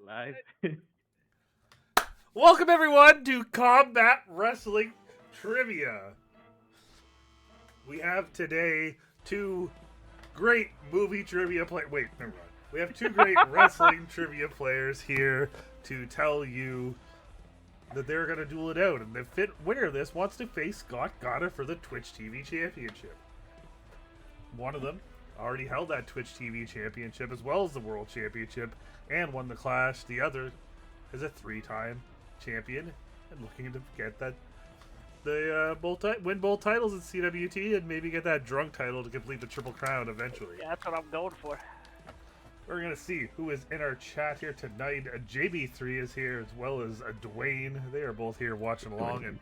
Live. Welcome everyone to Combat Wrestling Trivia. We have today two great movie trivia Wait, never mind. We have two great wrestling trivia players here to tell you that they're going to duel it out. And the winner of this wants to face Scott Gotta for the Twitch TV Championship. One of them already held that Twitch TV Championship as well as the World Championship and won the Clash. The other is a three-time champion and looking to get that win both titles in CWT and maybe get that drunk title to complete the Triple Crown eventually. Yeah, that's what I'm going for. We're going to see who is in our chat here tonight. JB3 is here as well as Dwayne. They are both here watching along and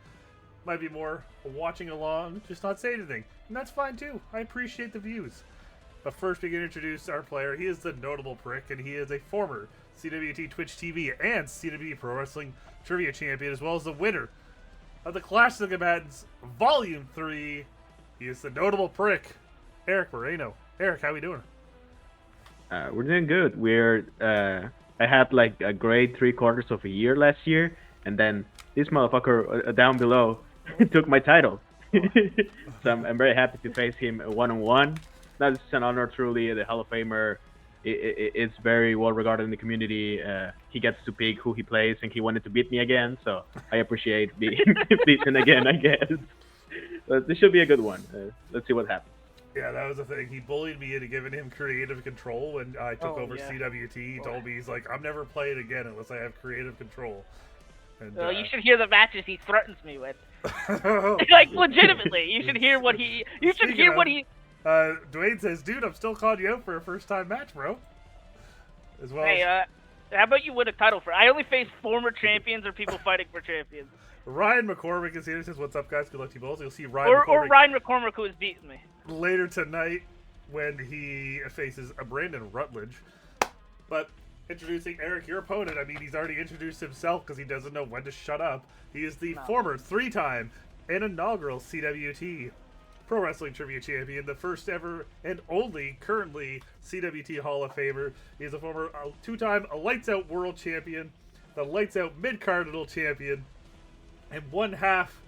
might be more watching along, just not saying anything. And that's fine too. I appreciate the views. But first we can introduce our player. He is the notable prick and he is a former CWT Twitch TV and CWT Pro Wrestling Trivia Champion as well as the winner of the Clash of the Combatants Volume 3. He is the notable prick, Erick Moreno. Erick, how we doing? We're doing good. I had like a great 3/4 of a year last year, and then this motherfucker down below took my title. So I'm very happy to face him one-on-one. That's an honor, truly. The Hall of Famer. It's very well regarded in the community. He gets to pick who he plays, and he wanted to beat me again, so I appreciate being beaten again, I guess. But this should be a good one. Let's see what happens. Yeah, that was the thing. He bullied me into giving him creative control when I took over CWT. He told me, he's like, I'm never playing again unless I have creative control. And, well, you should hear the matches he threatens me with. Like, legitimately, you should hear what he... Dwayne says, dude, I'm still calling you out for a first-time match, bro. As well. Hey, how about you win a title for... I only face former champions or people fighting for champions. Ryan McCormick is here. He says, what's up, guys? Good luck to you both. You'll see Ryan McCormick. Or Ryan McCormick, who has beaten me. Later tonight when he faces a Brandon Rutledge. But introducing Erick, your opponent. I mean, he's already introduced himself because he doesn't know when to shut up. He is the former three-time and inaugural CWT Pro Wrestling Trivia Champion, the first ever and only currently CWT Hall of Famer. He is a former two-time Lights Out World Champion, the Lights Out Mid-Cardinal Champion, and one half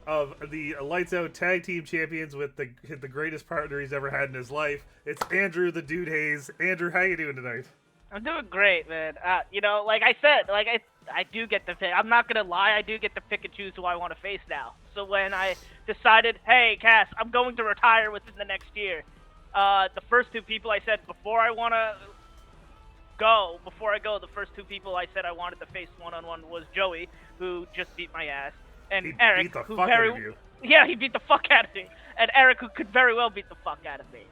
of the Lights Out Tag Team Champions with the greatest partner he's ever had in his life. It's Andrew the Dude Hayes. Andrew, how you doing tonight? I'm doing great, man. You know, like I said, I do get to pick. I'm not gonna lie, I do get to pick and choose who I want to face now. So when I decided, hey, Cass, I'm going to retire within the next year, the first two people I said before I go, the first two people I said I wanted to face one-on-one was Joey, who just beat my ass, and he Erick, beat the who fuck out of you. Yeah, he beat the fuck out of me, and Erick, who could very well beat the fuck out of me.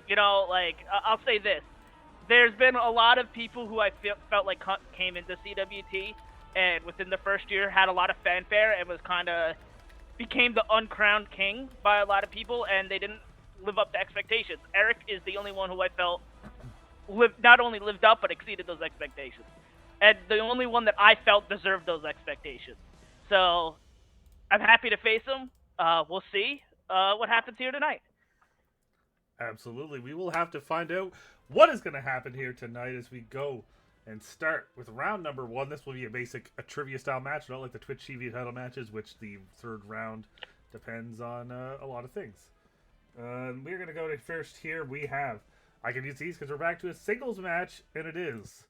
You know, like I'll say this. There's been a lot of people who I felt like came into CWT and within the first year had a lot of fanfare and was kind of became the uncrowned king by a lot of people, and they didn't live up to expectations. Erick is the only one who I felt not only lived up but exceeded those expectations, and the only one that I felt deserved those expectations. So I'm happy to face him. We'll see what happens here tonight. Absolutely. We will have to find out what is going to happen here tonight as we go and start with round number 1. This will be a trivia style match, not like the Twitch TV title matches, which the third round depends on a lot of things. We're going to go to first here. We have, I can use these because we're back to a singles match, and it is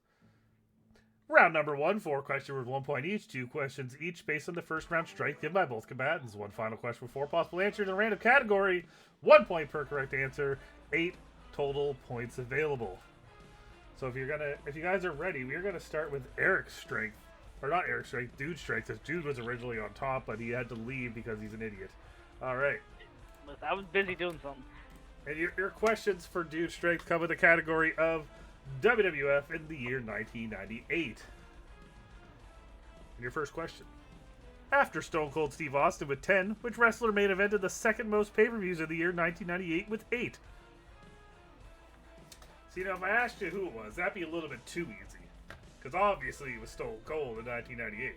round number 1, 4 questions worth 1 point each, 2 questions each based on the first round strike given by both combatants. One final question with 4 possible answers in a random category, 1 point per correct answer, 8 total points available. So if you guys are ready, we're gonna start with Erick's strength, or not Erick's strength, Dude's strength, because Dude was originally on top, but he had to leave because he's an idiot. All right. I was busy doing something. And your questions for Dude's strength come with the category of WWF in the year 1998. And your first question. After Stone Cold Steve Austin with 10, which wrestler main evented the second most pay-per-views of the year 1998 with 8? See, now if I asked you who it was, that'd be a little bit too easy. Because obviously it was Stone Cold in 1998.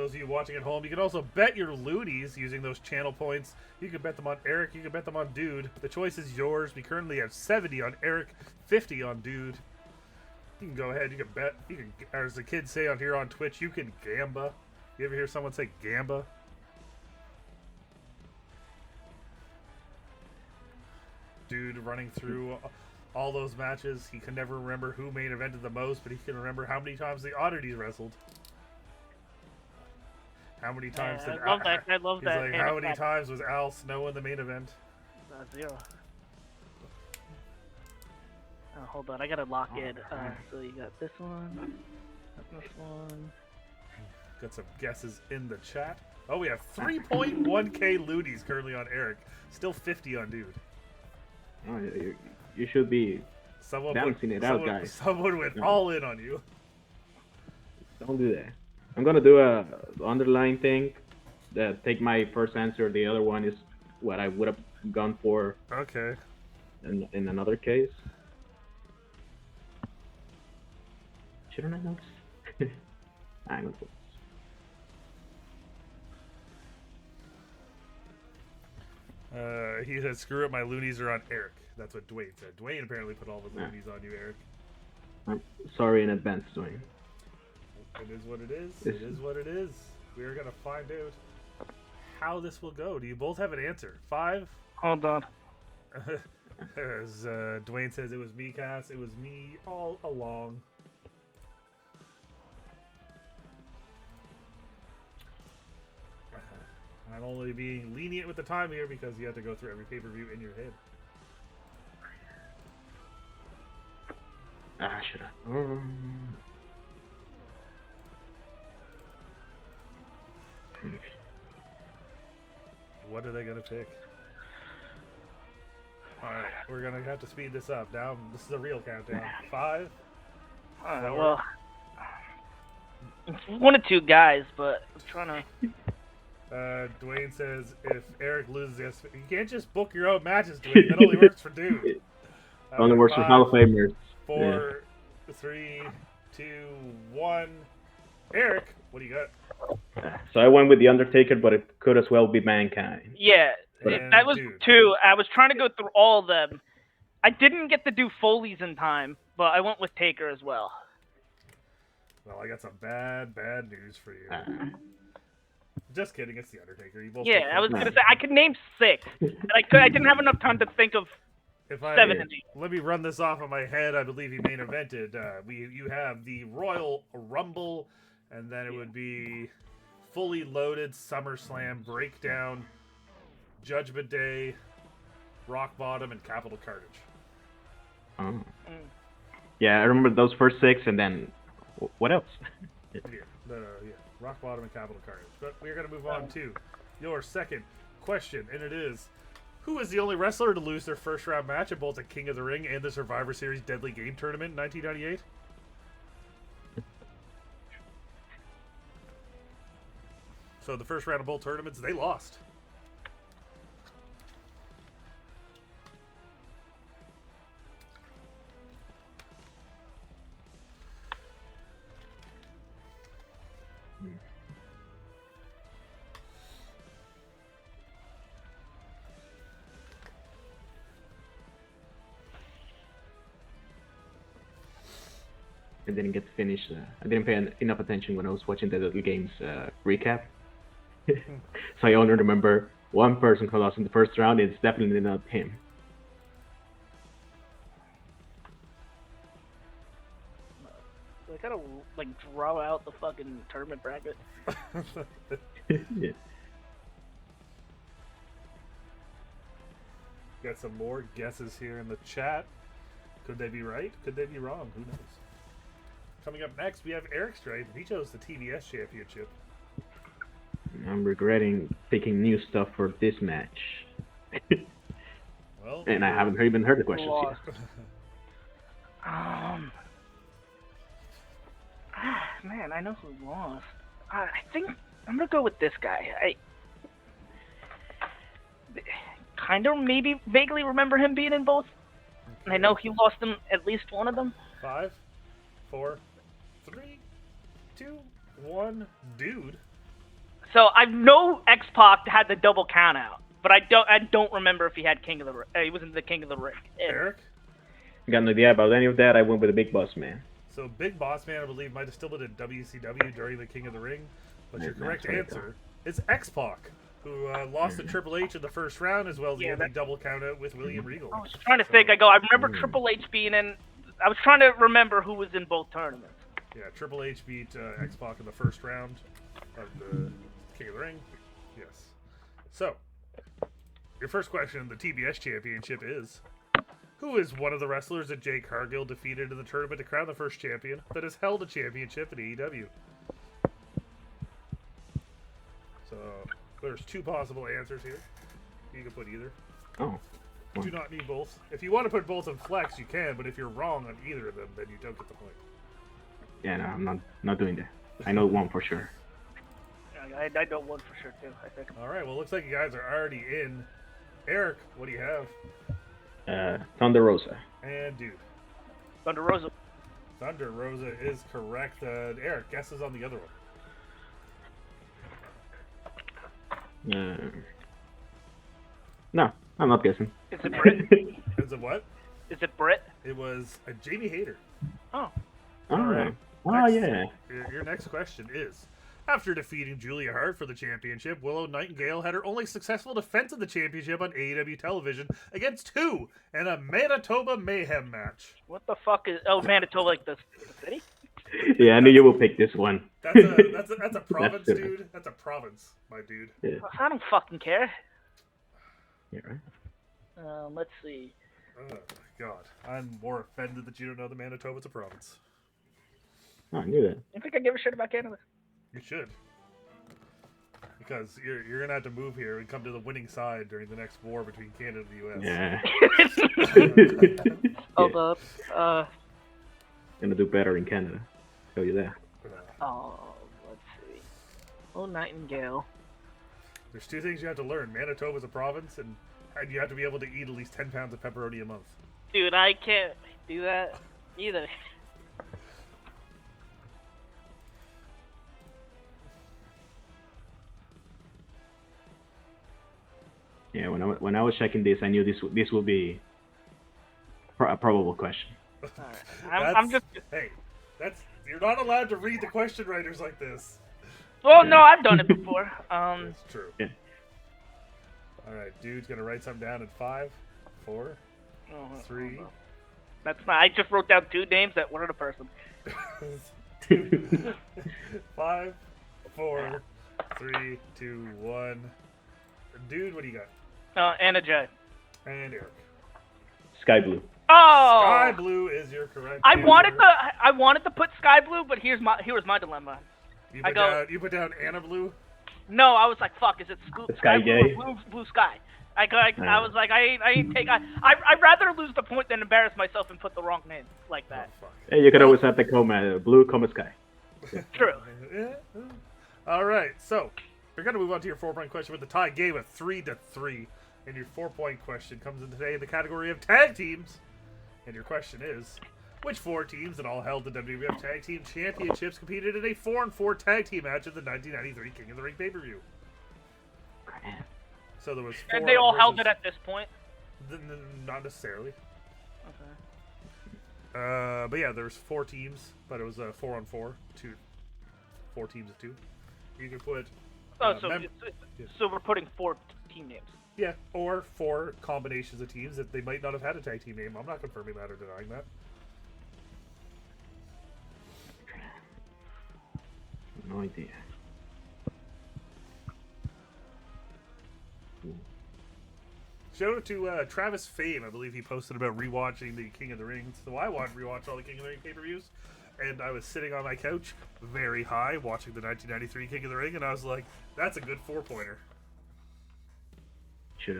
those of you watching at home, you can also bet your loonies using those channel points. You can bet them on Eric. You can bet them on Dude. The choice is yours. We currently have 70 on Eric, 50 on Dude. You can go ahead. You can bet. You can, or as the kids say on here on Twitch, you can gamba. You ever hear someone say gamba? Dude running through all those matches. He can never remember who main evented the most, but he can remember how many times the Oddities wrestled. How many times did I love that. I love he's that. like, how many times was Al Snow in the main event? 0. Oh, hold on, I gotta lock in. So you got this one, this one. Got some guesses in the chat. Oh, we have 3.1k loonies currently on Eric. Still 50 on Dude. Oh, you should be balancing it out, guys. Someone went all in on you. Don't do that. I'm gonna do a underlying thing. Take my first answer. The other one is what I would have gone for. Okay. In another case. Shouldn't I know this? I'm gonna put this. He said, "Screw it, my loonies are on Eric." That's what Dwayne said. Dwayne apparently put all the loonies on you, Eric. I'm sorry in advance, Dwayne. It is what it is. It is what it is. We are gonna find out how this will go. Do you both have an answer? 5. Hold on. As Dwayne says, it was me, Cass. It was me all along. I'm only being lenient with the time here because you have to go through every pay-per-view in your head. Should I? What are they gonna pick? Alright, we're gonna have to speed this up. Now, this is a real countdown. 5. Well, it's 1 or 2 guys, but I'm trying to. Dwayne says if Eric loses this, you can't just book your own matches, Dwayne. That only works for Dude. It only works for Hall of Famers. 4, 3, 2, 1. Eric, what do you got? So I went with The Undertaker, but it could as well be Mankind. Yeah, And that was Dude. 2. I was trying to go through all of them. I didn't get to do Foley's in time, but I went with Taker as well. Well, I got some bad news for you. Just kidding, it's The Undertaker. You both Yeah, I was gonna say I could name 6, and I didn't have enough time to think of 7 and 8. Let me run this off of my head. I believe he main evented. You have the Royal Rumble, and then it would be fully loaded SummerSlam Breakdown, Judgment Day, Rock Bottom, and Capital Carnage. Oh. Yeah, I remember those first 6, and then what else? Yeah, Rock Bottom and Capital Carnage. But we're going to move on to your second question, and it is, who was the only wrestler to lose their first round match at both the King of the Ring and the Survivor Series Deadly Game Tournament in 1998? So the first round of both tournaments, they lost. I didn't get to finish. I didn't pay enough attention when I was watching the Little Games recap. So I only remember one person who lost in the first round. It's definitely not him. I gotta like draw out the fucking tournament bracket. Yeah. Got some more guesses here in the chat. Could they be right? Could they be wrong? Who knows? Coming up next, we have Eric Stride. He chose the TBS Championship. I'm regretting picking new stuff for this match. Well, and I haven't even heard the questions yet. Man, I know who lost. I think I'm gonna go with this guy. I kind of maybe vaguely remember him being in both. And I know he lost in at least one of them. 5, 4, 3, 2, 1. Dude. So I know X-Pac had the double count out, but I don't remember if he had King of the Ring. He was in the King of the Ring. Eric? Got no idea about any of that. I went with the Big Boss Man. So Big Boss Man, I believe, might have still been in WCW during the King of the Ring, but your correct answer is X-Pac, who lost to Triple H in the first round, as well as the double count out with William Regal. I was trying to think. I remember Triple H being in. I was trying to remember who was in both tournaments. Yeah, Triple H beat X-Pac in the first round of the King of the Ring. Yes. So, your first question in the TBS Championship is, who is one of the wrestlers that Jay Cargill defeated in the tournament to crown the first champion that has held a championship in AEW? So, there's two possible answers here. You can put either. Oh. You do not need both. If you want to put both in flex, you can, but if you're wrong on either of them, then you don't get the point. Yeah, no, I'm not doing that. I know one for sure. I know one for sure too. I think. All right. Well, looks like you guys are already in. Eric, what do you have? Thunder Rosa. And dude. Thunder Rosa. Thunder Rosa is correct. Eric, guesses on the other one. No, I'm not guessing. Is it Brit? Is it what? Is it Brit? It was Jamie Hayter. Oh. Oh, right. Yeah. Your next question is, after defeating Julia Hart for the championship, Willow Nightingale had her only successful defense of the championship on AEW television against who in a Manitoba Mayhem match? What the fuck is? Oh, Manitoba, like the city? Yeah, I knew you will pick this one. That's a province, dude. That's a province, my dude. Yeah. I don't fucking care. Yeah, right? Let's see. Oh, God. I'm more offended that you don't know that Manitoba's a province. Oh, I knew that. You think I give a shit about Canada? You should. Because you're going to have to move here and come to the winning side during the next war between Canada and the U.S. Yeah. Hold up. Gonna do better in Canada. Tell you that. Oh, let's see. Oh, Nightingale. There's two things you have to learn. Manitoba's a province, and you have to be able to eat at least 10 pounds of pepperoni a month. Dude, I can't do that either. Yeah, when I was checking this, I knew this would be a probable question. Alright. I'm just. Hey, you're not allowed to read the question writers like this. Well, no, I've done it before. That's true. Yeah. All right, dude's gonna write something down in 5, 4, 3. That's not. I just wrote down two names that weren't a person. 5, 4, 3, 2, 1. Dude, what do you got? Anna J. And Eric. Sky Blue. Oh. Sky Blue is your correct. I answer. wanted to put Sky Blue, but here was my dilemma. You put down Anna Blue. No, I was like, fuck, is it Sky Blue Gay? or Blue Sky? I was like, I'd rather lose the point than embarrass myself and put the wrong name like that. Oh, fuck. Hey, you could always have the comma, Blue, comma, Sky. True. All right, so we're gonna move on to your 4-point question with the tie game of 3-3, and your 4-point question comes in today in the category of tag teams, and your question is: which 4 teams that all held the WWF Tag Team Championships competed in a 4-on-4 tag team match at the 1993 King of the Ring pay-per-view? So there was 4. And they all held it at this point. Not necessarily. Okay. But yeah, there's 4 teams, but it was a 4-on-4, 4 teams of 2. You can put. So we're putting 4 team names. Yeah, or 4 combinations of teams that they might not have had a tag team name. I'm not confirming that or denying that. No idea. Shout out to Travis Fame. I believe he posted about rewatching the King of the Ring. So I rewatched all the King of the Ring pay-per-views, and I was sitting on my couch, very high, watching the 1993 King of the Ring, and I was like, "That's a good 4-pointer." We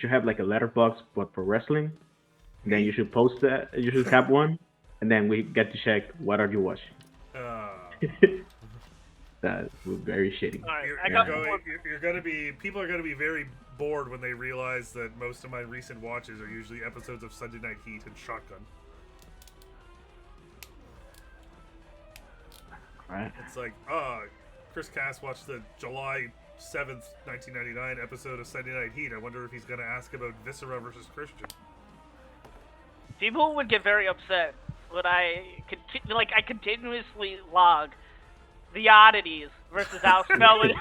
should have like a letterbox, but for wrestling. And then you should post that. You should have one, and then we get to check what are you watching. That was very shitty. All right, People are gonna be very bored when they realize that most of my recent watches are usually episodes of Sunday Night Heat and Shotgun. Right. It's like, Chris Cass watched the July 7th, 1999 episode of Sunday Night Heat. I wonder if he's going to ask about Viscera versus Christian. People would get very upset when I continuously log the oddities versus Al Snow and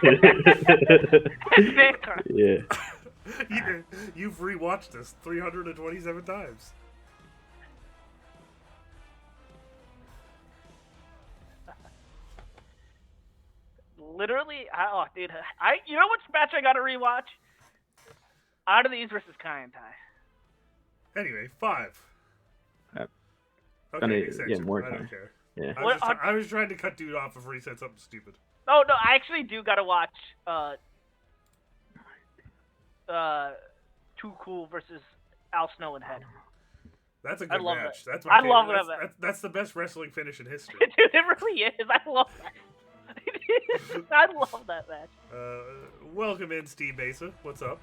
Victor. Yeah. You've rewatched this 327 times. Literally, dude, you know what match I gotta rewatch? Oddities versus Kai and Tai. Anyway, 5. Gonna Okay, get more I time. don't care. Yeah. I was trying to cut dude off before he said something stupid. Oh no, I actually do gotta watch Too Cool versus Al Snow and Head. That's a good love match. that. That's my favorite. love that. That's the best wrestling finish in history. Dude, it really is. I love that. I love that match. Welcome in, Steve Mesa. What's up?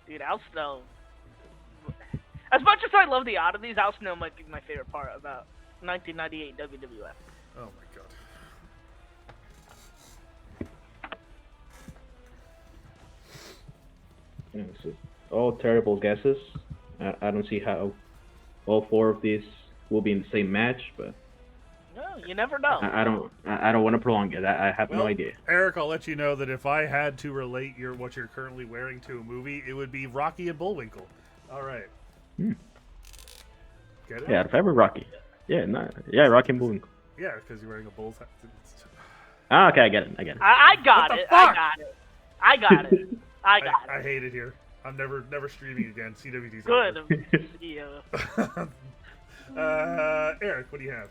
Dude, Al Snow. As much as I love the oddities, Al Snow might be my favorite part about 1998 WWF. Oh my god. Yeah, so all terrible guesses. I don't see how all 4 of these will be in the same match, but No, you never know. I don't want to prolong it. I have no idea. Eric, I'll let you know that if I had to relate what you're currently wearing to a movie, it would be Rocky and Bullwinkle. All right. Get it? Yeah, if ever Rocky. Yeah, Rocky and Bullwinkle. Yeah, because you're wearing a bull's hat. Ah, okay, I get it. I got What the it. fuck? I got it. I got it. I hate it here. I'm never streaming again. CWT's Good. over. Yeah. Eric, what do you have?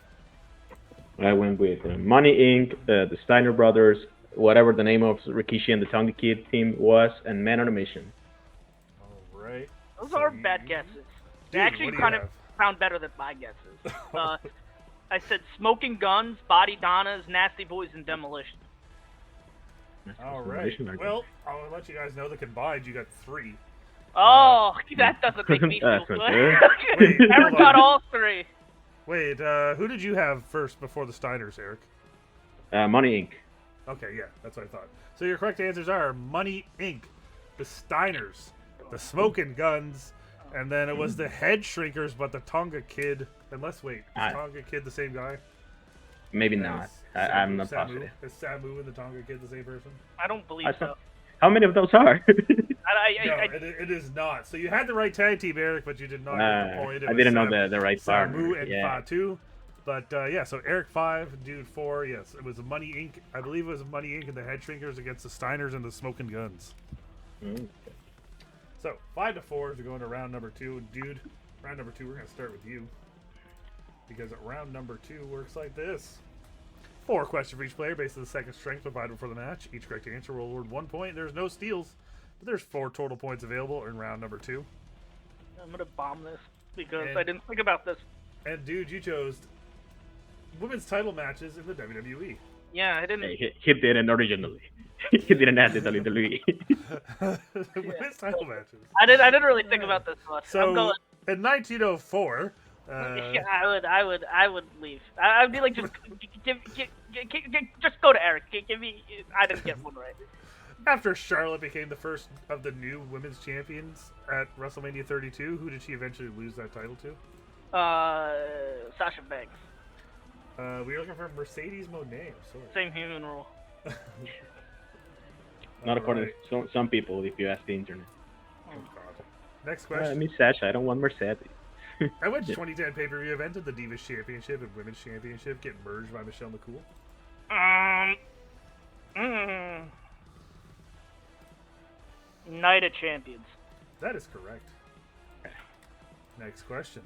I went with Money Inc., the Steiner Brothers, whatever the name of Rikishi and the Tonga Kid team was, and Man on a Mission. All right. Those are bad guesses. They Dude, actually what do you kind of have? sound better than my guesses. I said Smoking Guns, Body Donnas, Nasty Boys, and Demolition. All right. Well, I'll let you guys know that combined you got 3. Oh, that doesn't make me feel That's good. not fair. Wait, Eric hold got on. all 3. Wait, who did you have first before the Steiners, Eric? Money Inc. Okay, yeah, that's what I thought. So your correct answers are Money Inc., the Steiners, the Smoking Guns, and then it was the Head Shrinkers, but the Tonga Kid. Unless, wait, is Tonga Kid the same guy? Maybe not. I'm not positive. Is Samu and the Tonga Kid the same person? I don't believe so. How many of those are? It is not. So you had the right tag team, Eric, but you did not get the point. I didn't know the right part. Samu and Yeah. Fatu. But yeah, so Eric 5, Dude 4. Yes, it was Money Inc. I believe it was Money Inc. and the Head Shrinkers against the Steiners and the Smoking Guns. So 5-4 as we go into round number 2. Dude, round number 2, we're going to start with you. Because round number 2 works like this. 4 questions for each player based on the second strength provided for the match. Each correct answer will award 1 point. There's no steals, but there's 4 total points available in round number 2. I'm gonna bomb this because And- I didn't think about this. And Dude, you chose women's title matches in the WWE. Yeah, I didn't. Hey, he didn't originally. He didn't add the WWE. Women's title matches. I didn't really think about this much. So I'm going. in 1904, Yeah, I would leave. I'd be like, just just go to Eric. Give me. I didn't get one right. after Charlotte became the first of the new women's champions at WrestleMania 32, who did she eventually lose that title to? Sasha Banks. We were looking for Mercedes Moné. Sorry. Same human rule. Not according to some people, if you ask the internet. Oh, God. Next question. Miss Sasha, I don't want Mercedes. At which 2010 pay-per-view event did the Divas Championship and Women's Championship get merged by Michelle McCool? Night of Champions. That is correct. Next question.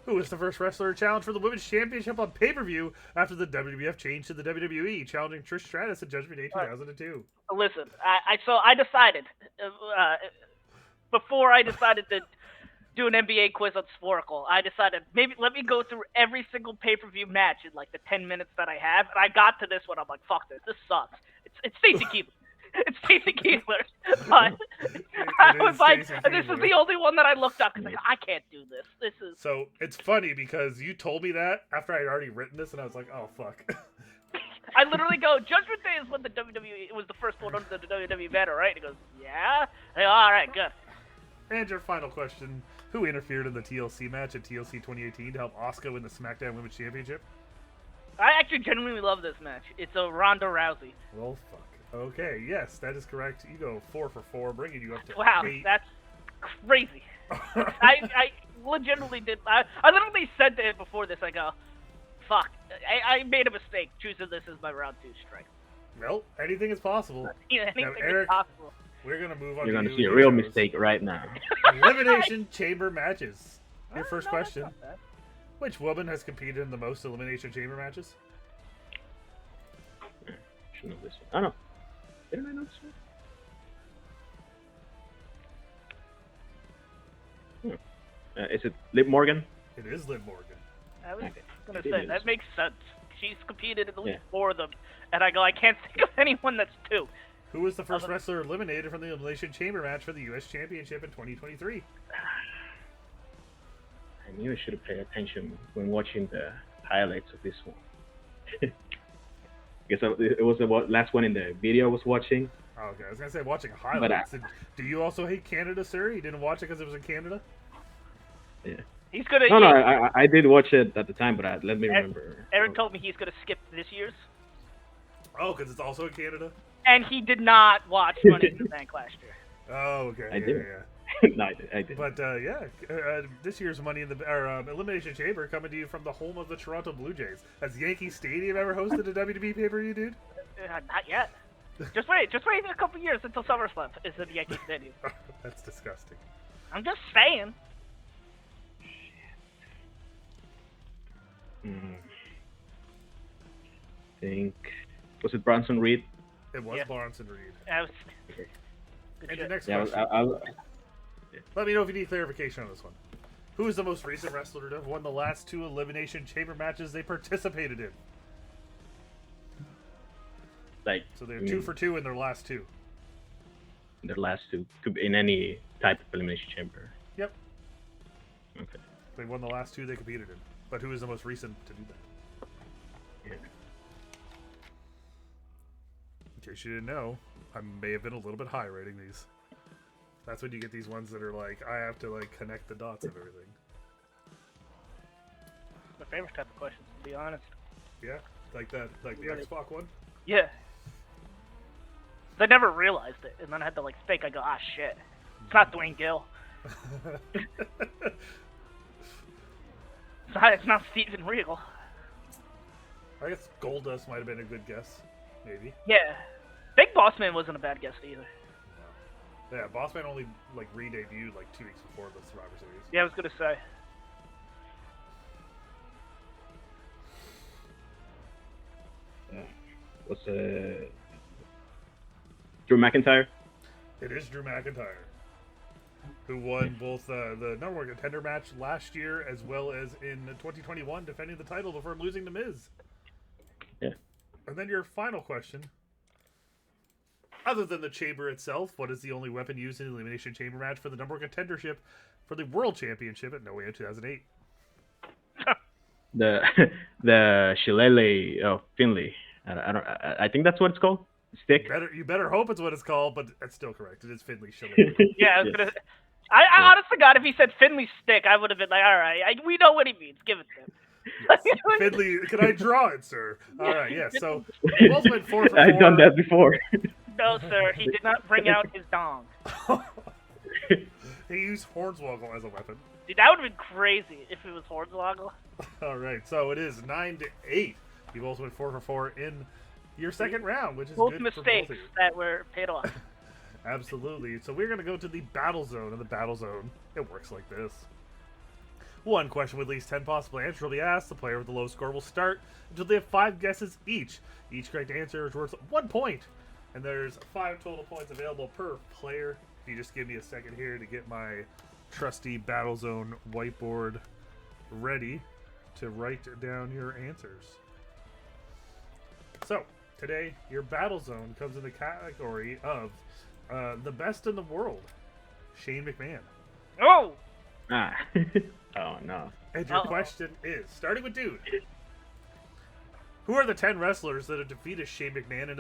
Who was the first wrestler to challenge for the Women's Championship on pay-per-view after the WWF changed to the WWE, challenging Trish Stratus at Judgment Day 2002? Listen, I decided before I decided to do an NBA quiz on Sporkle, I decided maybe let me go through every single pay-per-view match in like the 10 minutes that I have, and I got to this one. I'm like, fuck this sucks. It's Stacey Keebler. It's Stacey Keebler. But I was like, this is the only one that I looked up because I can't do this. This is So it's funny because you told me that after I had already written this, and I was like, oh fuck. I literally go, Judgment Day is when the WWE, it was the first one under the WWE banner, right? And he goes, yeah? I go, all right, good. And your final question: who interfered in the TLC match at TLC 2018 to help Asuka win the SmackDown Women's Championship? I actually genuinely love this match. It's a Ronda Rousey. Well, fuck. Okay, yes, that is correct. You go 4 for 4, bringing you up to Wow, 8. that's crazy. I legitimately did. I literally said to him before this, I go, fuck, I made a mistake choosing this as my round 2 strike. Well, anything is possible. Anything Now, is Erick, possible. we're going to move on You're to gonna you see a and real Joe's mistake right now. Elimination Chamber matches. Your first No, that's question: not bad. which woman has competed in the most Elimination Chamber matches? Should know this one. Oh no. Didn't I know this one? Is it Liv Morgan? It is Liv Morgan. I was Okay. gonna It say is. that makes sense. She's competed in at least Yeah. 4 of them, and I go, I can't think of anyone that's 2. Who was the first wrestler eliminated from the Elimination Chamber match for the U.S. Championship in 2023? I knew I should have paid attention when watching the highlights of this one. Guess it was the last one in the video I was watching. Oh, okay, I was gonna say watching highlights. Do you also hate Canada, sir? You didn't watch it because it was in Canada? Yeah. He's gonna. No, I did watch it at the time, but let me remember. Eric told me he's gonna skip this year's, Oh, because it's also in Canada? and he did not watch Money in the Bank last year. Oh, okay. I yeah, didn't. yeah. No, I did. But this year's Money in the Elimination Chamber coming to you from the home of the Toronto Blue Jays. Has Yankee Stadium ever hosted a WWE pay-per-view, dude? Not yet. Just wait a couple years until SummerSlam is in Yankee Stadium. That's disgusting. I'm just saying. Think was it Bronson Reed? It was Yeah. Bronson Reed. I was, Okay. good And shit. the next Yeah, question. Let me know if you need clarification on this one. Who is the most recent wrestler to have won the last 2 Elimination Chamber matches they participated in? Like So they're 2 for 2 in their last 2. the last 2 could be in any type of elimination chamber. Yep. Okay. They won the last 2 they competed in. But who is the most recent to do that? Yeah. In case you didn't know, I may have been a little bit high rating these. That's when you get these ones that are like, I have to like connect the dots of everything. My favorite type of questions, to be honest. Yeah? Like that, like the Right. Xbox one? Yeah. I never realized it, and then I had to like think. I go, ah, shit. It's not Dwayne Gill. It's not Steven Regal. I guess Goldust might have been a good guess. Maybe. Yeah. Big Boss Man wasn't a bad guess either. No. Yeah, Bossman only like re-debuted like 2 weeks before the Survivor Series. Yeah, I was gonna say. Was Drew McIntyre? It is Drew McIntyre, who won both the number 1 contender match last year as well as in 2021, defending the title before losing to Miz. Yeah. And then your final question. Other than the chamber itself, what is the only weapon used in the Elimination Chamber match for the number 1 contendership for the World Championship at No Way in 2008? The Shillelagh Finley. I think that's what it's called. Stick. You better hope it's what it's called, but that's still correct. It is Finley Shillelagh. Yeah, I was gonna. I honestly, God, if he said Finley stick, I would have been like, all right, we know what he means. Give it to him. Yes. Finley, can I draw it, sir? All right, yeah. So we both went 4 for 4. I've done that before. No, sir, he did not bring out his dong. He used Hornswoggle as a weapon. Dude, that would have been crazy if it was Hornswoggle. All right, so it is 9-8. You both went 4 for 4 in your second round, which is Both good mistakes for both of you. that were paid off. Absolutely. So we're going to go to the Battle Zone. In the Battle Zone, it works like this. One question with at least 10 possible answers will be asked. The player with the low score will start until they have 5 guesses each. Each correct answer is worth 1 point. And there's 5 total points available per player. If you just give me a second here to get my trusty Battle Zone whiteboard ready to write down your answers. So, today, your Battle Zone comes in the category of the best in the world, Shane McMahon. Oh! Ah. Oh no. And your question is, starting with Dude, Who are the 10 wrestlers that have defeated Shane McMahon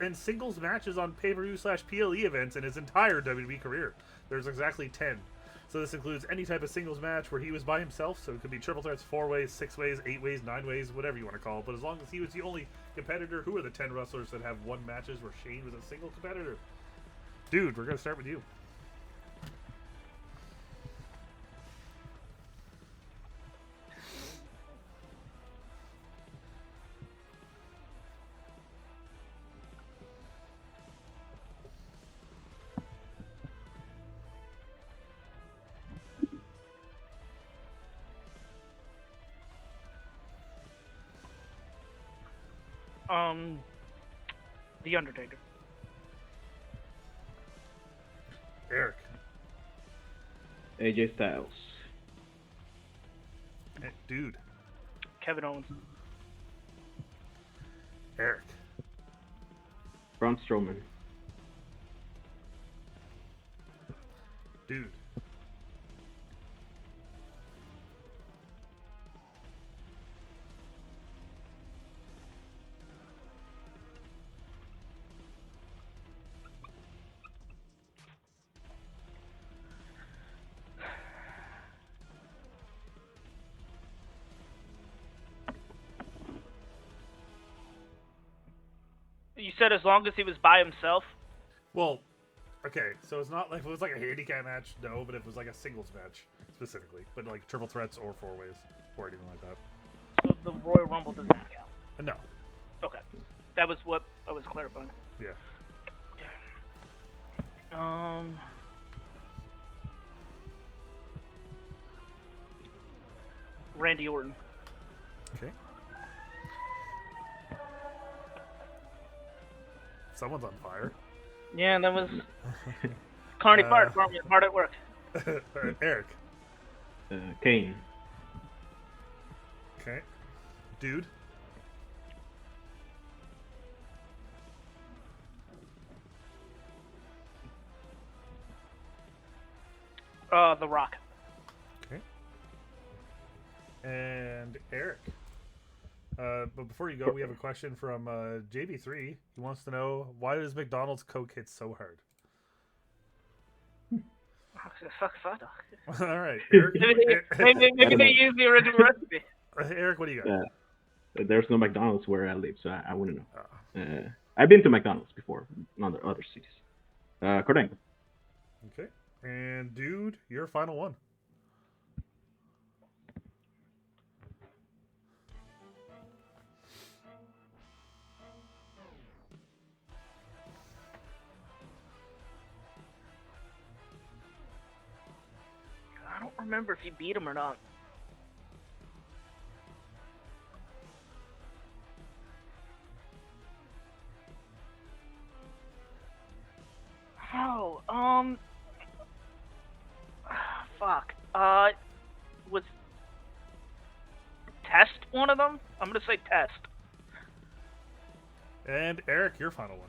in singles matches on pay-per-view/PLE events in his entire WWE career? There's exactly 10. So this includes any type of singles match where he was by himself. So it could be triple threats, 4 ways, 6 ways, 8 ways, 9 ways, whatever you want to call it. But as long as he was the only competitor, who are the 10 wrestlers that have won matches where Shane was a single competitor? Dude, we're going to start with you. The Undertaker. Erick. AJ Styles. Dude. Kevin Owens. Erick. Braun Strowman. Dude. You said as long as he was by himself? Well, okay, so it's not like if it was like a handicap match, no, but if it was like a singles match specifically, but like triple threats or 4 ways or anything like that. So the Royal Rumble does not count. No. Okay. That was what I was clarifying. Yeah. Randy Orton. Okay. Someone's on fire. Yeah, that was Carney Fire Department, hard at work. All right, Erick. Kane. Okay. Dude. The Rock. Okay. And Erick. But before you go, we have a question from JB3. He wants to know, why does McDonald's Coke hit so hard? Fuck. All right, Erick. Maybe they use the original recipe. Erick, what do you got? There's no McDonald's where I live, so I wouldn't know. Oh. I've been to McDonald's before, in other cities. Correct. Okay. And dude, your final one. I don't remember if he beat him or not. Oh, fuck. Was Test one of them? I'm gonna say Test. And Erick, your final one.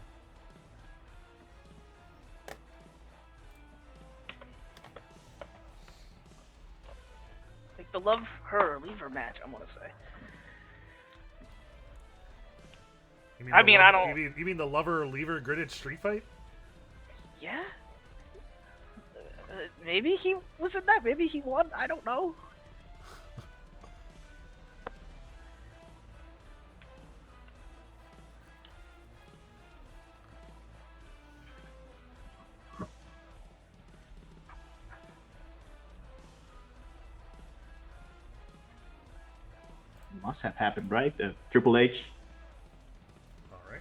Like the Love Her, Leave Her match, I'm gonna say. You mean the lover lever gridded street fight? Yeah? Maybe he was in that. Maybe he won. I don't know. Must have happened, right? Triple H. All right.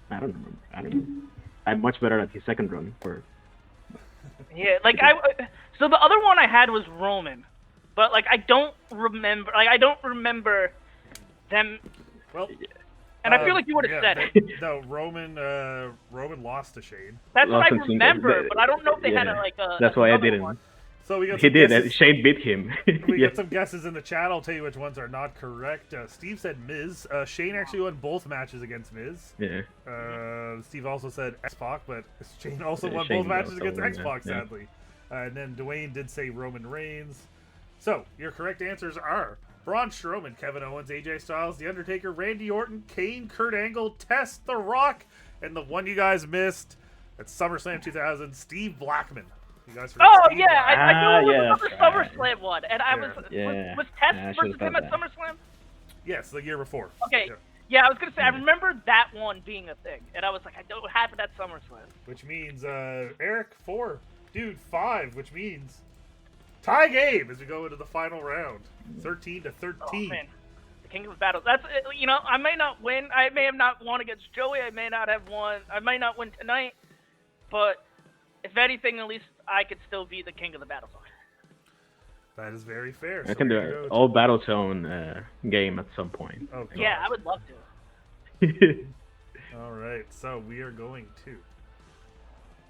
I don't remember. I'm much better at his second run for. Yeah, like so the other one I had was Roman, but like I don't remember. Like I don't remember them. Well, and I feel like you would have said it. No, Roman lost to Shane. That's what I Lost to remember, but I don't know if they had yeah. like a. That's why I another didn't. one. So we got. He some did. guesses. Shane beat him. We Yeah. got some guesses in the chat. I'll tell you which ones are not correct. Steve said Miz. Shane actually won both matches against Miz. Yeah. Steve also said X-Pac, but Shane also won Shane both matches also against won, X-Pac, yeah. sadly. And then Dwayne did say Roman Reigns. So, your correct answers are Braun Strowman, Kevin Owens, AJ Styles, The Undertaker, Randy Orton, Kane, Kurt Angle, Test, The Rock, and the one you guys missed at SummerSlam 2000, Steve Blackman. You guys heard Oh Steve yeah, I knew it was that's another right. SummerSlam one, and I was Yeah. was Yeah, I Test should've versus thought him at that. SummerSlam. Yes, the year before. Okay, Yeah. yeah, I was gonna say I remember that one being a thing, and I was like, I know what happened at SummerSlam. Which means Eric 4, dude 5, which means tie game as we go into the final round, 13 to 13. Oh man, the King of the Battle. That's I may not win. I may have not won against Joey. I may not have won. I might not win tonight, but if anything, at least I could still be the King of the Battle. That is very fair. I can do an all Battlezone game at some point. Oh, God. Yeah, I would love to. All right, so we are going to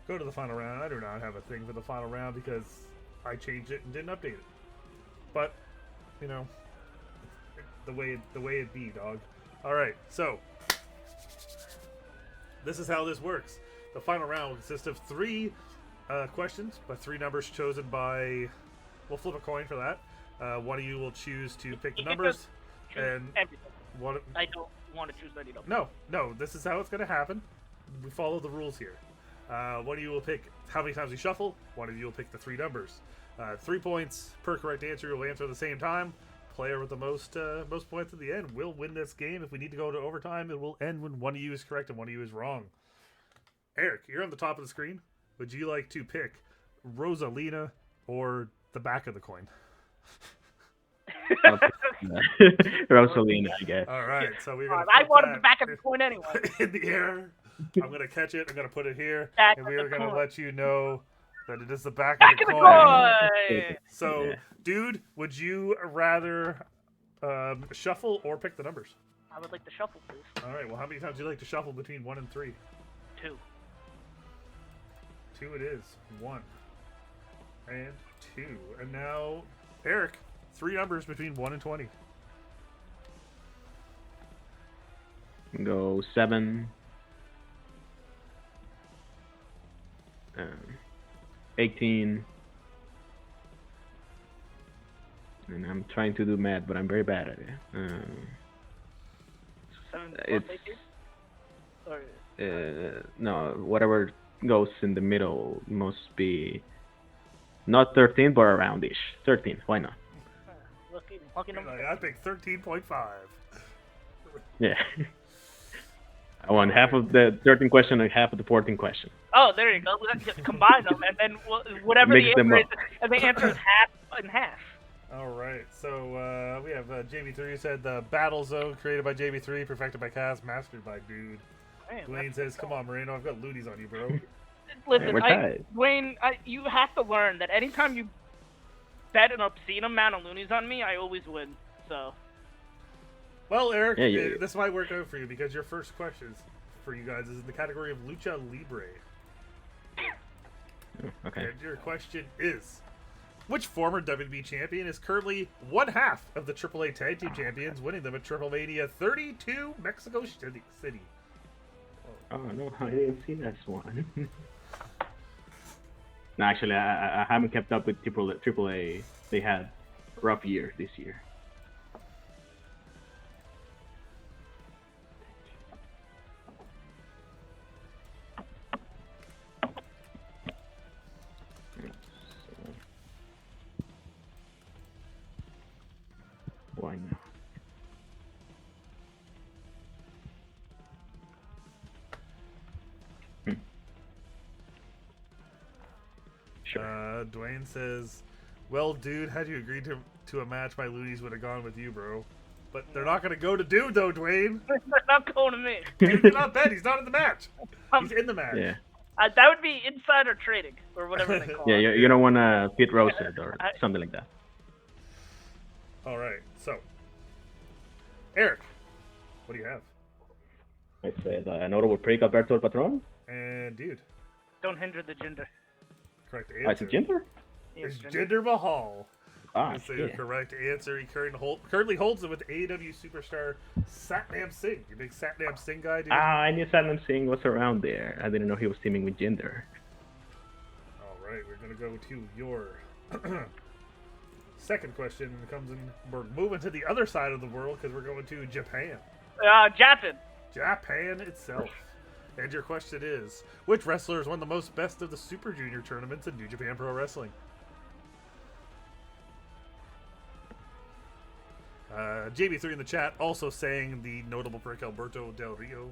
go to the final round. I do not have a thing for the final round because I changed it and didn't update it. But, you know, the way it be, dog. All right, so this is how this works. The final round will consist of 3 questions, but 3 numbers chosen by. We'll flip a coin for that. One of you will choose to pick the numbers, and Everything. one. I don't want to choose any number. No. This is how it's going to happen. We follow the rules here. One of you will pick how many times we shuffle. One of you will pick the 3 numbers. 3 points per correct answer. You'll answer at the same time. Player with the most points at the end will win this game. If we need to go to overtime, it will end when one of you is correct and one of you is wrong. Eric, you're on the top of the screen. Would you like to pick Rosalina or the back of the coin? Rosalina, I guess. All right, so we're gonna. I put wanted the that back of the coin anyway. in the air. I'm gonna catch it. I'm gonna put it here, Back and of we the are gonna coin. let you know that it is the back Back of the of the coin. coin. So, Yeah. dude, would you rather shuffle or pick the numbers? I would like to shuffle, please. All right. Well, how many times do you like to shuffle between 1 and 3? 2. 2 it is. 1 and 2. And now, Eric, 3 numbers between 1 and 20. Go 7. 18. And I'm trying to do math, but I'm very bad at it. 7 plus It's 18? Or, no, whatever goes in the middle must be not 13, but around-ish. 13, why not? lucky number. I picked 13.5. Yeah. I want half of the 13 question and half of the 14 question. Oh, there you go. Let's just combine them, and then whatever Mix the them answer is, up. and the answer is half and half. All right, so we have JB3 who said the Battle Zone created by JB3, perfected by Cass, mastered by Dude. Man, Dwayne says, "Come on, Moreno, I've got loonies on you, bro." listen, We're tied. Dwayne, you have to learn that anytime you bet an obscene amount of loonies on me, I always win. So. Well, Eric, Yeah. this might work out for you because your first questions for you guys is in the category of Lucha Libre. Oh, okay. And your question is, which former WWE champion is currently one half of the AAA Tag Team Champions, winning them at Triple Mania 32 Mexico City? Oh no, I didn't see this one. No, actually, I haven't kept up with AAA. They had a rough year this year. Why not? Sure. Dwayne says, "Well, dude, had you agreed to a match, my loonies would have gone with you, bro. But they're not going to go to Dude, though, Dwayne. They're not going to me. He did not bet. He's not in the match. He's in the match. Yeah. That would be insider trading, or whatever they call Yeah, it. you don't want to pit roast it or something like that. All right, so, Eric, what do you have? I said notable break Alberto El Patron. And Dude, Don't hinder the gender. correct I answer. said Jinder. Yes, Is gender. Jinder Mahal. Ah, Is the shit. correct answer. He currently holds it with AEW superstar Satnam Singh. You big Satnam Singh guy, dude? I knew Satnam Singh was around there. I didn't know he was teaming with Jinder. All right, we're going to go to your Second question comes in. We're moving to the other side of the world because we're going to Japan. Japan. Japan itself. And your question is, which wrestler has won the most best of the Super Junior tournaments in New Japan Pro Wrestling? JB3 in the chat also saying the notable prick Alberto Del Rio.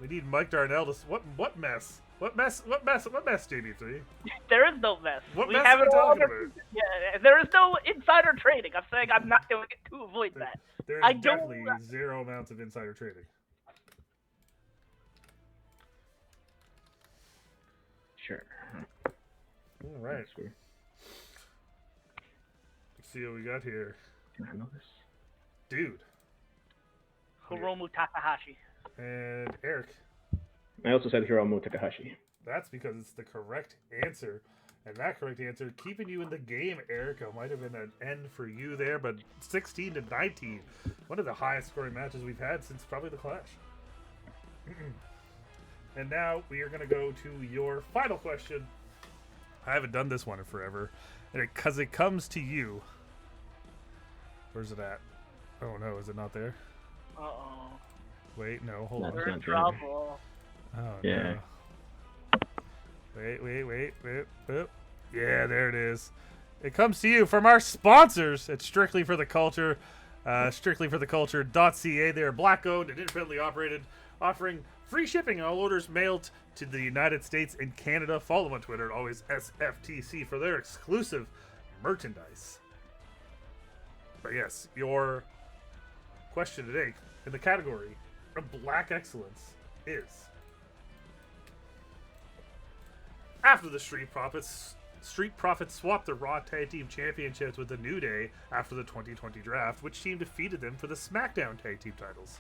We need Mike Darnell to what mess? What mess, JB3? There is no mess. What we mess have are you it all talking under- about? Yeah, there is no insider trading. I'm saying I'm not doing it to avoid that. There's I don't- definitely zero amounts of insider trading. Sure. All right. That's weird. Let's see what we got here. Can I know this? Dude. Hiromu Takahashi. And Eric. I also said Hiromu Takahashi. That's because it's the correct answer. And that correct answer, keeping you in the game, Erica, might have been an end for you there, but 16 to 19. One of the highest scoring matches we've had since probably the Clash. And now we are going to go to your final question. I haven't done this one in forever. Because it comes to you. Where's it at? Oh no, is it not there? Uh-oh. Wait, no, hold on. We're in not there. trouble. Oh, Yeah. no. Wait. Yeah, there it is. It comes to you from our sponsors at Strictly for the Culture. StrictlyForTheCulture.ca. They are black owned and independently operated, offering free shipping on all orders mailed to the United States and Canada. Follow them on Twitter at always SFTC for their exclusive merchandise. But yes, your question today in the category of Black Excellence is: after the Street Profits swapped the Raw Tag Team Championships with the New Day after the 2020 draft, which team defeated them for the SmackDown Tag Team titles?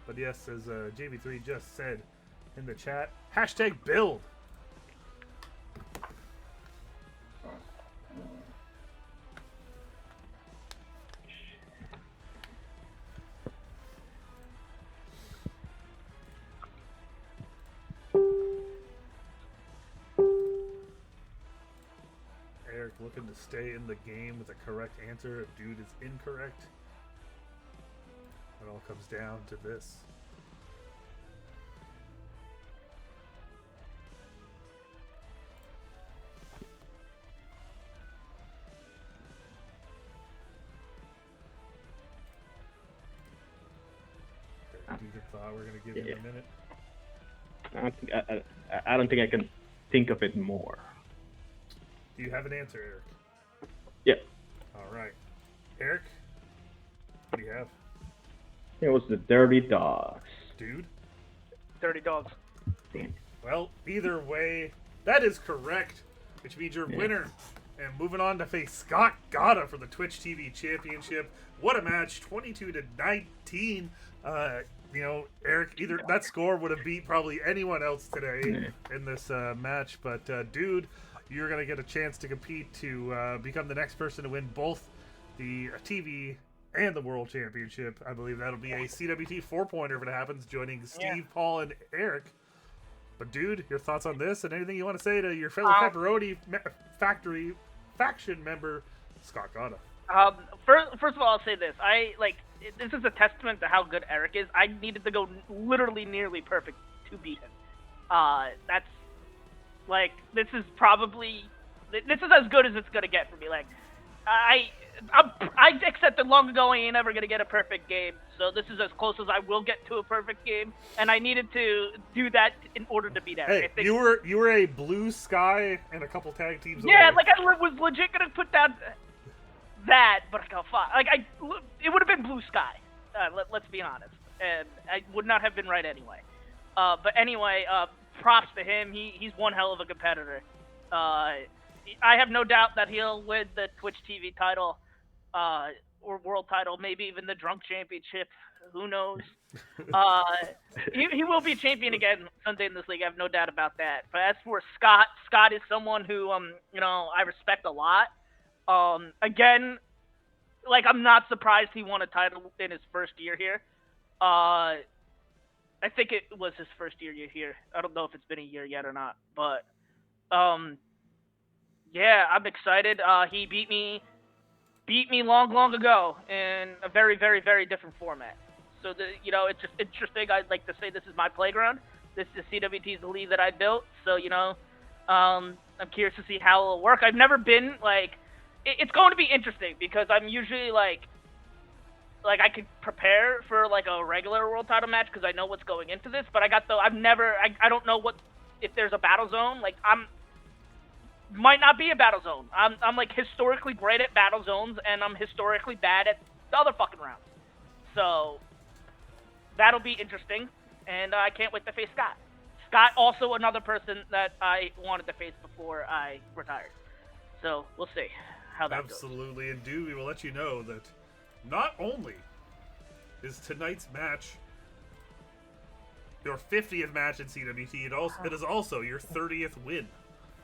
But yes, as JB3 just said in the chat, #build. Eric looking to stay in the game with the correct answer. If dude is incorrect, it all comes down to this. Deep thought. We're gonna give you a minute. I don't think I can think of it more. Do you have an answer, Eric? Yeah. All right, Eric. What do you have, It was the Dirty Dogs. dude? Dirty Dogs. Damn. Well, either way, that is correct, which means your winner. And moving on to face Scott Gata for the Twitch TV Championship. What a match, 22 to 19. Eric, either that score would have beat probably anyone else today in this match. But, dude, you're going to get a chance to compete to become the next person to win both the TV and the World Championship. I believe that'll be a CWT 4-pointer if it happens, joining Steve, Paul, and Eric. But, dude, your thoughts on this and anything you want to say to your fellow Pepperoni Factory faction member, Scott Gata? First of all, I'll say this. This is a testament to how good Eric is. I needed to go literally nearly perfect to beat him. This is as good as it's gonna get for me. Like, I accepted long ago I ain't ever gonna get a perfect game. So this is as close as I will get to a perfect game, and I needed to do that in order to beat Eric. Hey, you were a Blue Sky and a couple tag teams away. Yeah, like I was legit gonna put down that, but I got fought. It would have been Blue Sky. Let's be honest, and I would not have been right anyway. But anyway, props to him. He's one hell of a competitor. I have no doubt that he'll win the Twitch TV title, or world title, maybe even the Drunk Championship. Who knows? He will be champion again someday in this league. I have no doubt about that. But as for Scott is someone who I respect a lot. Again, I'm not surprised he won a title in his first year here. I think it was his first year here. I don't know if it's been a year yet or not, but Yeah, I'm excited. He beat me long ago in a very, very, very different format. So it's just interesting. I'd like to say this is my playground. This is CWT's the league that I built. So I'm curious to see how it'll work. I've never been like, it's going to be interesting because I'm usually like I could prepare for like a regular world title match because I know what's going into this. But I don't know what if there's a battle zone. Like might not be a battle zone. I'm like historically great at battle zones, and I'm historically bad at the other fucking rounds. So that'll be interesting, and I can't wait to face Scott. Scott, also another person that I wanted to face before I retired. So we'll see how that goes. Absolutely, and we will let you know that not only is tonight's match your 50th match in CWT, it is also your 30th win.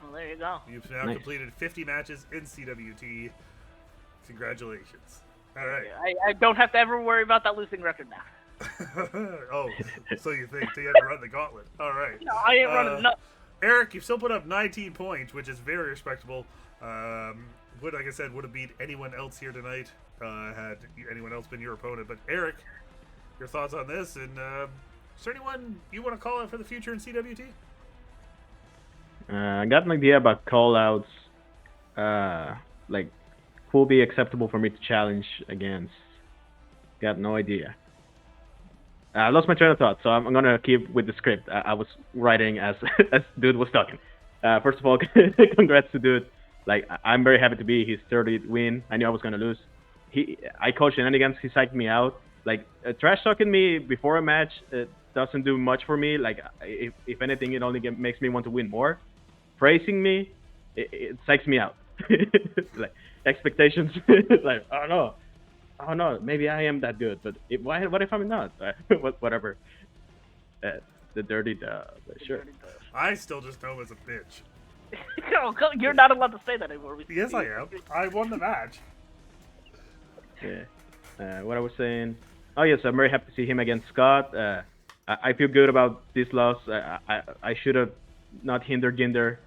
Well, there you go. You've now completed 50 matches in CWT. Congratulations. All right. I don't have to ever worry about that losing record now. Oh, so you think? So you have to run the gauntlet. All right. No, I ain't running nuts. Erick, you've still put up 19 points, which is very respectable. Like I said, would have beat anyone else here tonight had anyone else been your opponent. But Erick, your thoughts on this? And is there anyone you want to call out for the future in CWT? I got an idea about call-outs. Like, who will be acceptable for me to challenge against? Got no idea. I lost my train of thought, so I'm gonna keep with the script I was writing as as Dude was talking. First of all, congrats to Dude. Like, I'm very happy to be his 30th win. I knew I was gonna lose. I coached shenanigans. He psyched me out. Like, trash talking me before a match doesn't do much for me. Like, if anything, it only makes me want to win more. Praising me, it psychs me out. Like, expectations, like, oh no, maybe I am that good, but what if I'm not? Whatever. The dirty dove, sure. I still just know him as a bitch. You're not allowed to say that anymore. Yes, I am. I won the match. Yeah. What I was saying. Oh yes, I'm very happy to see him against Scott. I feel good about this loss. I should have not hindered Jinder.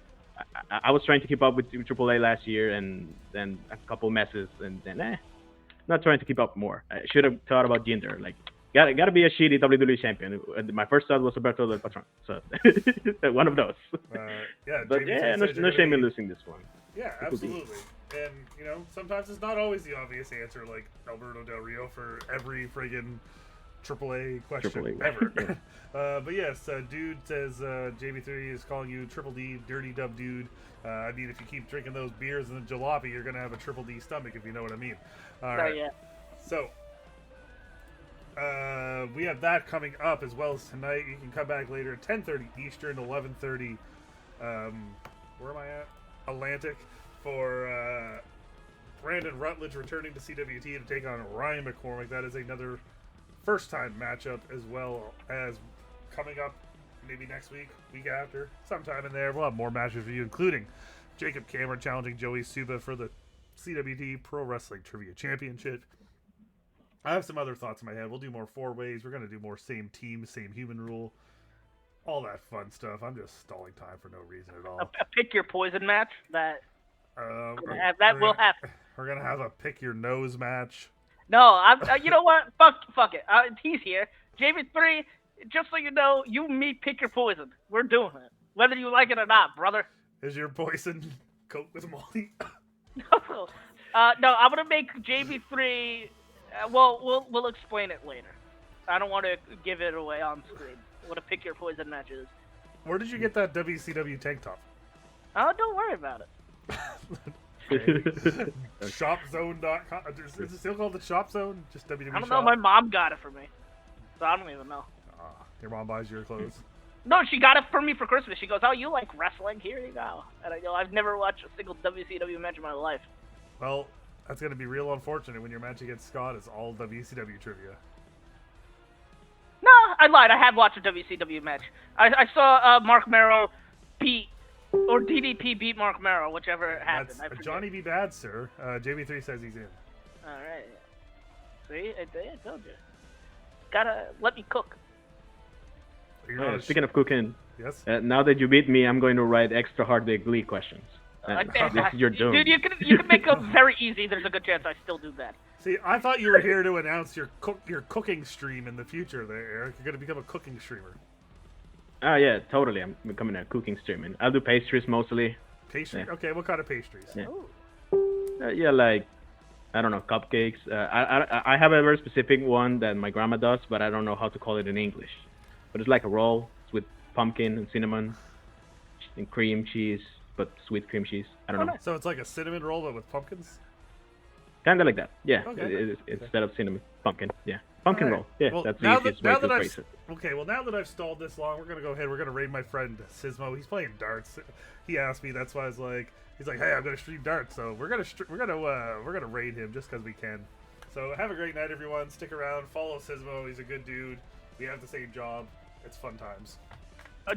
I was trying to keep up with AAA last year, and then a couple messes, and then not trying to keep up more. I should have thought about Jinder. Like, gotta be a shitty WWE champion. My first thought was Alberto Del Patron, so one of those. Yeah, but no shame in losing this one. Yeah, absolutely. And sometimes it's not always the obvious answer, like Alberto Del Rio for every friggin' AAA question ever. But yes, Dude says JB3 is calling you Triple D, Dirty Dub Dude. I mean, if you keep drinking those beers and the jalopy, you're gonna have a Triple D stomach, if you know what I mean. All right. Yeah. So we have that coming up as well as tonight. You can come back later at 10:30 Eastern, 11:30. Where am I at? Atlantic for Brandon Rutledge returning to CWT to take on Ryan McCormick. That is another first-time matchup, as well as coming up maybe next week, week after, sometime in there. We'll have more matches for you, including Jacob Cameron challenging Joey Suba for the CWT Pro Wrestling Trivia Championship. I have some other thoughts in my head. We'll do more four-ways. We're going to do more same team, same human rule. All that fun stuff. I'm just stalling time for no reason at all. A pick your poison match that will happen. We're going to have a pick your nose match. No, you know what? Fuck it. He's here. JV3, just so you know, you and me pick your poison. We're doing it. Whether you like it or not, brother. Is your poison Coke with Molly? No, I'm going to make JV3... well, we'll explain it later. I don't want to give it away on screen. What a pick your poison match is. Where did you get that WCW tank top? Oh, don't worry about it. Shopzone.com. Is it still called the Shop Zone? Just WWE I don't Shop? know. My mom got it for me. So I don't even know. Your mom buys your clothes? No, she got it for me for Christmas. She goes, oh, you like wrestling? Here you go. And I go, I've never watched a single WCW match in my life. Well, that's going to be real unfortunate when your match against Scott is all WCW trivia. No, I lied. I have watched a WCW match. I saw Mark Merrow beat, or DDP beat Mark Merrow, whichever happened. That's Johnny B. Bad, sir. JB3 says he's in. All right. See, I told you. Gotta let me cook. Speaking of cooking, yes. Now that you beat me, I'm going to write extra hard Glee questions. This is your doom. Dude, you can make a very easy. There's a good chance I still do that. See, I thought you were here to announce your cooking stream in the future there, Eric. You're going to become a cooking streamer. Oh yeah, totally. I'm becoming a cooking streamer. I'll do pastries mostly. Pastry? Yeah. Okay, what kind of pastries? Yeah. Ooh. Yeah, like I don't know, cupcakes. I have a very specific one that my grandma does, but I don't know how to call it in English. But it's like a roll. It's with pumpkin and cinnamon and cream cheese, but sweet cream cheese. I don't know. So it's like a cinnamon roll but with pumpkins? Kind of like that. Yeah. Okay. Instead of cinnamon, pumpkin. Yeah. Pumpkin All right. roll. Yeah, Well, that's the now easiest that way to I've phrase it. okay, well now that I've stalled this long, we're gonna go ahead. We're gonna raid my friend Sismo. He's playing darts. He asked me. That's why I was like, he's like, hey, I'm gonna stream darts. So we're gonna raid him just because we can. So have a great night, everyone. Stick around. Follow Sismo. He's a good dude. We have the same job. It's fun times.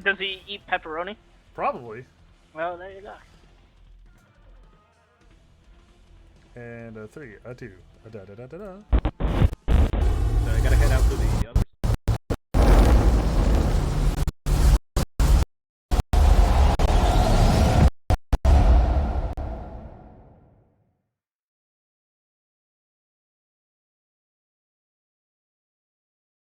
Does he eat pepperoni? Probably. Well, there you go. And 3, 2, da da da da da. So I gotta head out to the